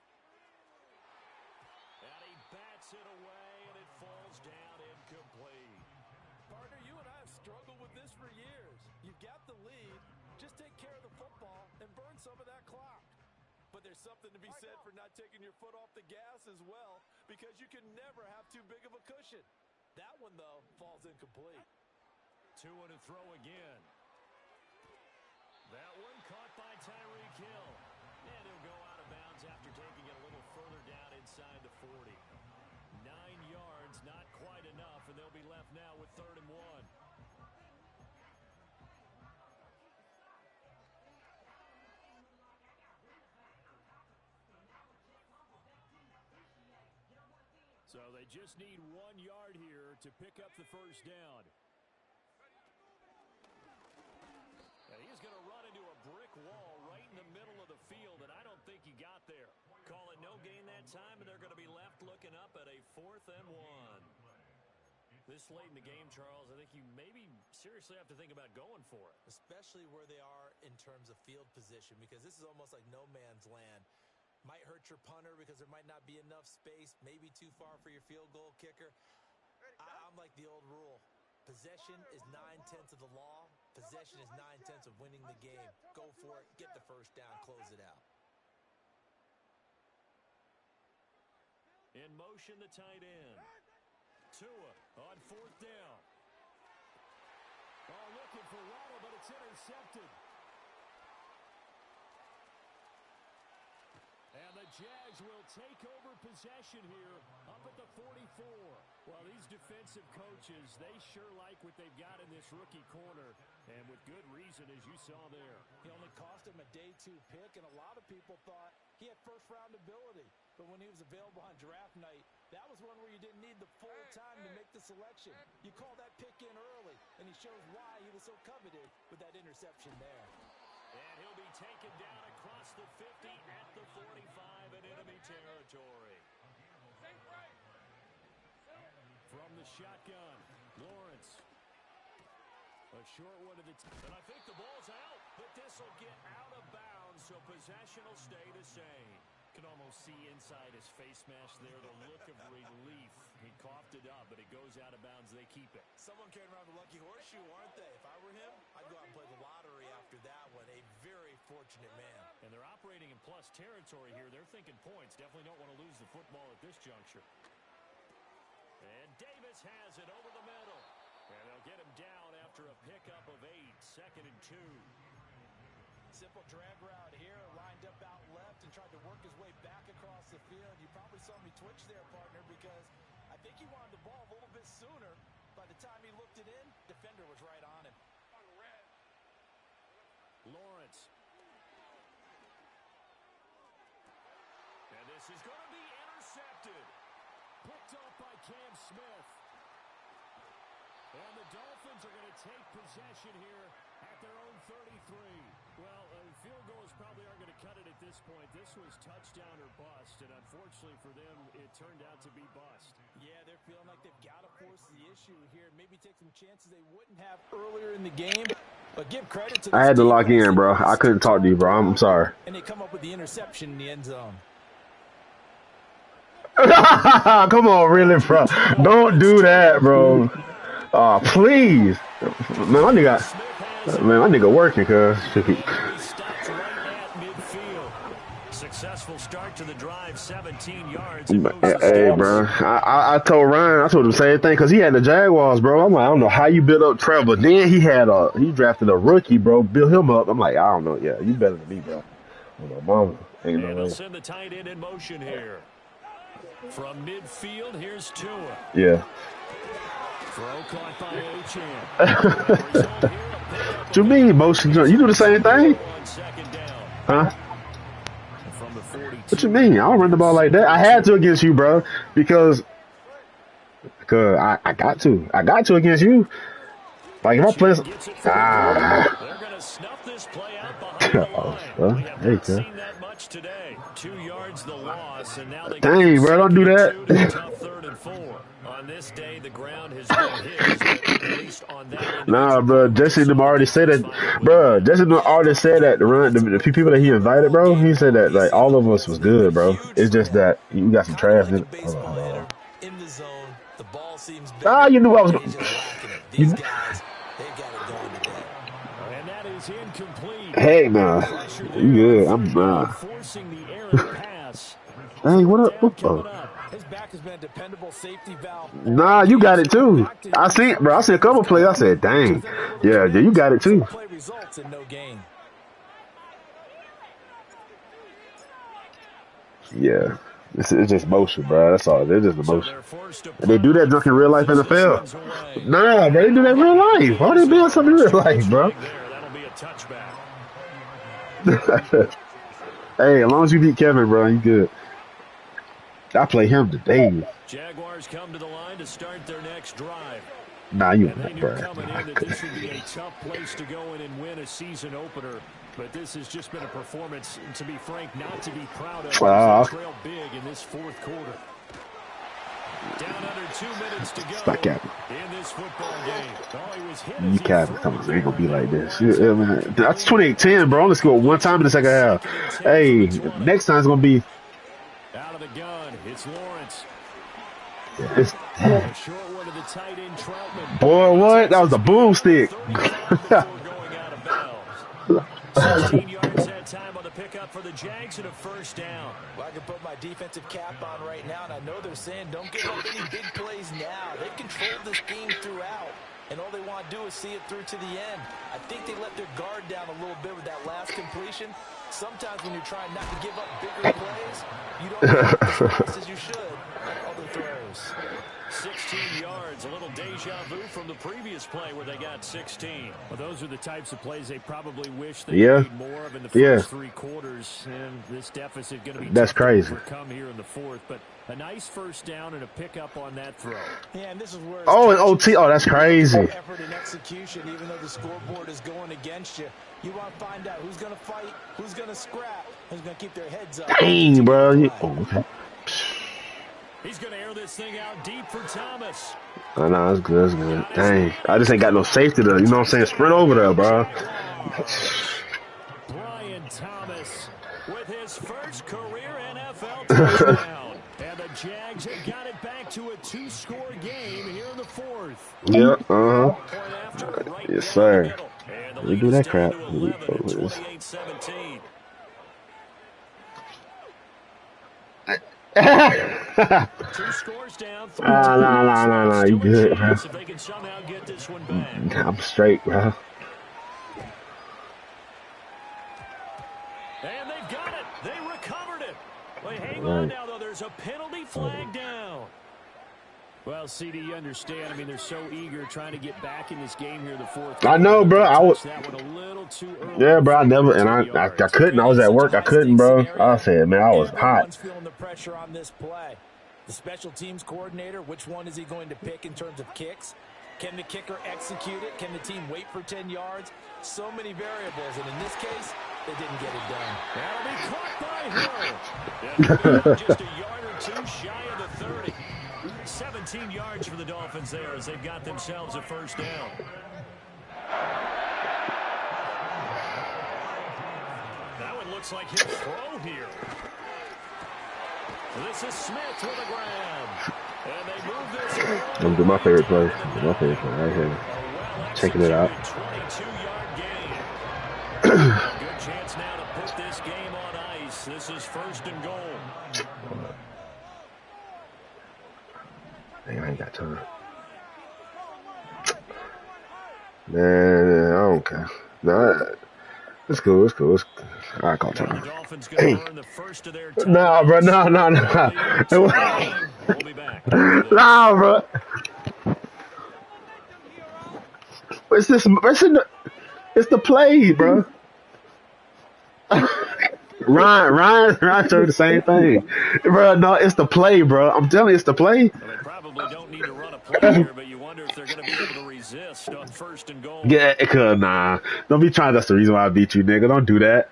And he bats it away, and it falls down incomplete. Partner, you and I have struggled with this for years. You've got the lead. Just take care of the football and burn some of that clock. But there's something to be said for not taking your foot off the gas as well, because you can never have too big of a cushion. That one, though, falls incomplete. Tua to throw again. That one caught by Tyreek Hill. And he'll go out of bounds after taking it a little further down inside the 40. 9 yards, not quite enough, and they'll be left now with 3rd and 1. So they just need 1 yard here to pick up the first down. And he's going to run into a brick wall right in the middle of the field, and I don't think he got there. Call it no gain that time, and they're going to be left looking up at a 4th and 1. This late in the game, Charles, I think you maybe seriously have to think about going for it. Especially where they are in terms of field position, because this is almost like no man's land. Might hurt your punter because there might not be enough space, maybe too far for your field goal kicker. I'm like the old rule. Possession is 9/10 of the law. Possession is 9/10 of winning the game. Go for it. Get the first down. Close it out. In motion, the tight end. Tua on 4th down. Oh, looking for Waddle, but it's intercepted. And the Jags will take over possession here up at the 44. Well, these defensive coaches, they sure like what they've got in this rookie corner, and with good reason, as you saw there. He only cost him a day 2 pick, and a lot of people thought he had first-round ability. But when he was available on draft night, that was one where you didn't need the full time to make the selection. You call that pick in early, and he shows why he was so coveted with that interception there. And he'll be taken down across the 50 at the 45 in enemy territory. From the shotgun, Lawrence. A short one to the and I think the ball's out, but this will get out of bounds, so possession will stay the same. Can almost see inside his face mask there the look of relief. He coughed it up, but it goes out of bounds. They keep it. Someone carrying around the lucky horseshoe, aren't they? If I were him, I'd go out and play the lottery after that one. A very fortunate man. And they're operating getting in plus territory here. They're thinking points. Definitely don't want to lose the football at this juncture. And Davis has it over the middle. And they'll get him down after a pickup of 8. 2nd and 2. Simple drag route here, lined up out left and tried to work his way back across the field. You probably saw me twitch there, partner, because I think he wanted the ball a little bit sooner. By the time he looked it in, defender was right on him. Lawrence. And this is going to be intercepted. Picked off by Cam Smith. And the Dolphins are going to take possession here at their own 33. Well, field goals probably aren't going to cut it at this point. This was touchdown or bust, and unfortunately for them, it turned out to be bust. Yeah, they're feeling like they've got to force the issue here. Maybe take some chances they wouldn't have earlier in the game. But give credit to I had to lock in, bro. I couldn't talk to you, bro. I'm sorry. And they come up with the interception in the end zone. Come on, really, bro. Don't do that, bro. Oh, please. Man, my nigga working, cuz. Successful start to the drive, 17 yards. Hey, bro. I told Ryan, I told him the same thing, because he had the Jaguars, bro. I'm like, I don't know how you built up Trevor. Then he drafted a rookie, bro. Built him up. I'm like, I don't know. Yeah, you better than me, bro. Mama. Ain't no way. They'll send the tight end in motion here. From midfield, here's Tua. Yeah. Throw caught by Achane. What you mean, motion? You do the same thing? Huh? What you mean? I don't run the ball like that. I had to against you, bro, because I got to. I got to against you. Like, if I play... They're going to snuff this play out behind the line. We have not seen that much today. 2 yards the loss, and now they dang, bro, don't do that. Tough 3rd and 4. On this day, the ground has been his, at least on that. Nah, bro, Jesse them already said that. Bro, Jesse them already said that the people that he invited, bro, he said that, like, all of us was good, bro. It's just that you got some trash in it. In the zone, the ball seems you knew I was going These guys, they've got it going today. And that is incomplete. Hey, nah. You good. I'm forcing the errant pass. Dang, what up? His back has been a dependable safety valve. Nah, you got it too. I see a couple plays. I said, dang. Yeah, you got it too. Play results in no gain. Yeah. It's just motion, bro. That's all. They're just the motion. And they do that junk in real life NFL. Nah, bro, they do that in real life. Why they doing something in real life, bro? That'll be a touchback. Hey, as long as you beat Kevin, bro, you good. I play him today. Jaguars come to the line to start their next drive. Nah, you and they knew bro. coming in that this would be a tough place to go in and win a season opener. But this has just been a performance, to be frank, not to be proud of. They trail big in this 4th quarter. Down under 2 minutes to go in this football game. Oh, he was hit you can't ain't gonna be like this. That's 28-10, bro. Let's go one time in the second half. Hey, next time it's gonna be out of the gun. It's Lawrence. It's short one to the tight end, Troutman. Boy, what? That was a boomstick. 16 yards that time on the pickup for the Jags and a 1st down. Well, I can put my defensive cap on right now, and I know they're saying don't give up any big plays now. They've controlled this game throughout, and all they want to do is see it through to the end. I think they let their guard down a little bit with that last completion. Sometimes when you're trying not to give up bigger plays, you don't make as fast as you should on other throws. 16 yards, a little deja vu from the previous play where they got 16. Well, those are the types of plays they probably wish they made more of in the first 3 quarters. And this deficit going to be that's crazy. Overcome here in the 4th, but a nice 1st down and a pickup on that throw. Yeah, and this is where an OT. Oh, that's crazy. Effort and execution, even though the scoreboard is going against you. You want to find out who's going to fight, who's going to scrap, who's going to keep their heads up. Dang, bro. Okay. He's going to air this thing out deep for Thomas. Oh, no, that's good. That's good. Dang. I just ain't got no safety to, you know what I'm saying? Sprint over there, bro. Brian Thomas with his first career NFL touchdown. And the Jags have got it back to a 2-score game here in the 4th. Yep, yes, sir. We do that crap. Two scores down, three Nah. You still a good, bro? chance if they can somehow get this one back. I'm straight, bro. And they've got it. They recovered it. They hang All on right. now, though. There's a penalty flag down. Well, CD, you understand. I mean, they're so eager trying to get back in this game here in the fourth I quarter. know, bro. They I would. touched that one a little too early. Yeah, bro. I to never, get and 10 I yards. couldn't. I was at Such work. a I couldn't, high-stakes bro. I scenario. said, man, I was hot. Everyone's feeling the pressure on this play. The special teams coordinator, which one is he going to pick in terms of kicks? Can the kicker execute it? Can the team wait for 10 yards? So many variables, and in this case, they didn't get it done. That'll be caught by Hill. And they'll be out just a yard or two shy of the 30. 17 yards for the Dolphins there as they've got themselves a first down. That one looks like he'll throw here. This is Smith with a grab. And they move this. I'm doing my favorite play. My favorite play right here. Checking it out. 22-yard gain. Good chance now to put this game on ice. This is first and goal. Hey, I ain't got time. Man, I don't care. Nah, it's cool. I call Now the time. Dolphins going to burn the first of their time. Nah, bro. No. We'll be back. Nah, bro. It's this. It's the play, bro. Ryan told the same thing, bro. No, it's the play, bro. I'm telling you, it's the play. Well, they probably don't need to run a play here, but you wonder if they're going to be able to resist on first and goal. Yeah, cause nah. Don't be trying. That's the reason why I beat you, nigga. Don't do that.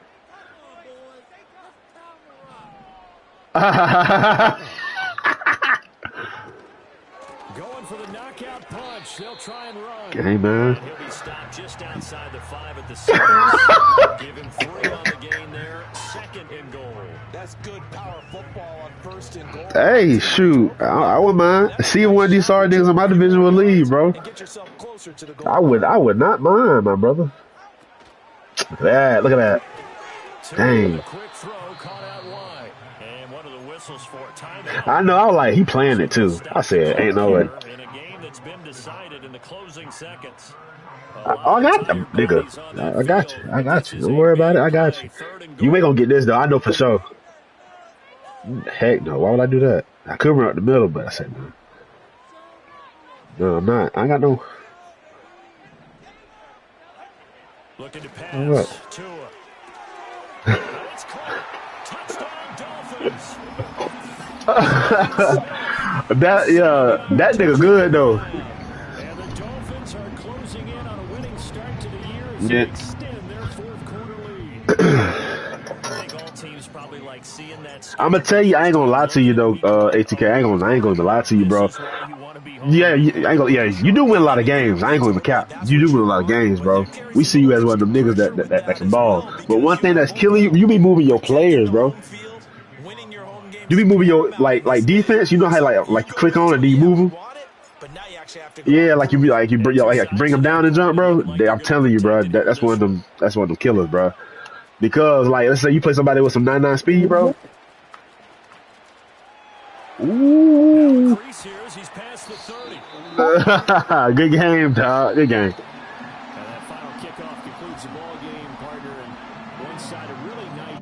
Going for the knockout punch. They'll try and run. Hey, man. And he'll be stopped just outside the 5 at the 6. Give him 3 on the gain there. Second and goal. That's good power football on first and goal. Hey, shoot. I wouldn't mind. See if one of these sorry niggas in my division would leave, bro. And get yourself closer to the goal. I would not mind, my brother. Look at that. Dang. Quick throw caught out wide. And what are the whistles for? Timeout. I know. I was like, he playing it too. I said, ain't no way. In a game that's been decided in the closing seconds. I got them, nigga. I got you. Don't worry about it. I got you. You ain't gonna get this though. I know for sure. Heck no. Why would I do that? I could run up the middle, but I said no. No, I'm not. I ain't got no. Looking to pass. All right. Tua. It's caught. Touchdown Dolphins. that nigga good though. And the Dolphins are closing in on a winning start to the year as they extend their fourth quarter lead. I think all teams probably like seeing that. I'm gonna tell you, I ain't gonna lie to you though, ATK. I ain't gonna lie to you, bro. Yeah, you do win a lot of games. I ain't gonna even cap. You do win a lot of games, bro. We see you as one of them niggas that can ball. But one thing that's killing you, you be moving your players, bro. You be moving your like defense. You know how like you click on and then you move them. Yeah, like you bring them down and jump, bro. I'm telling you, bro. That's one of them. That's one of them killers, bro. Because like, let's say you play somebody with some 99 speed, bro. Ooh. Good game, dog. Good game. And that final kickoff concludes the ball game, partner. And one side a really nice.